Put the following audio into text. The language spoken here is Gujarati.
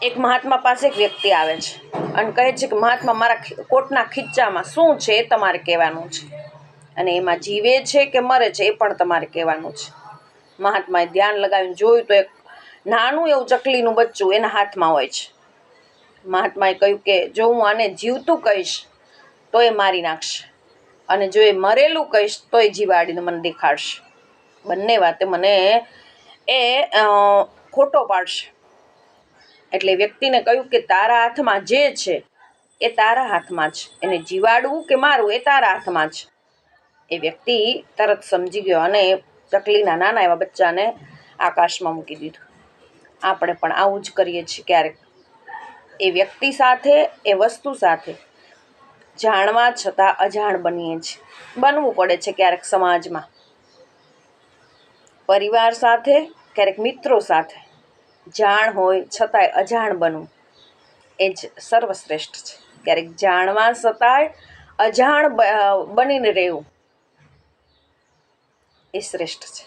એક મહાત્મા પાસે એક વ્યક્તિ આવે છે અને કહે છે કે મહાત્મા, મારા કોટના ખીચામાં શું છે એ તમારે કહેવાનું છે, અને એમાં જીવે છે કે મરે છે એ પણ તમારે કહેવાનું છે. મહાત્માએ ધ્યાન લગાવીને જોયું તો એક નાનું એવું ચકલીનું બચ્ચું એના હાથમાં હોય છે. મહાત્માએ કહ્યું કે જો હું આને જીવતું કહીશ તો એ મારી નાખશે, અને જો એ મરેલું કહીશ તો એ જીવાડીને મને દેખાડશે. બંને વાતે મને એ ખોટો પાડશે. એટલે વ્યક્તિને કહ્યું કે તારા હાથમાં જે છે એ તારા હાથમાં છે, એને જીવાડવું કે મારવું એ તારા હાથમાં છે. એ વ્યક્તિ તરત સમજી ગયો અને ચકલીના નાના એવા બચ્ચાને આકાશમાં મૂકી દીધું. આપણે પણ આવું જ કરીએ છીએ ક્યારેક. એ વ્યક્તિ સાથે, એ વસ્તુ સાથે જાણવા છતાં અજાણ બનીએ છીએ. બનવું પડે છે ક્યારેક સમાજમાં, પરિવાર સાથે, ક્યારેક મિત્રો સાથે. જાણ હોય છતાંય અજાણ બનવું એ જ સર્વશ્રેષ્ઠ છે. ક્યારેક જાણવા છતાંય અજાણ બનીને રહેવું એ શ્રેષ્ઠ છે.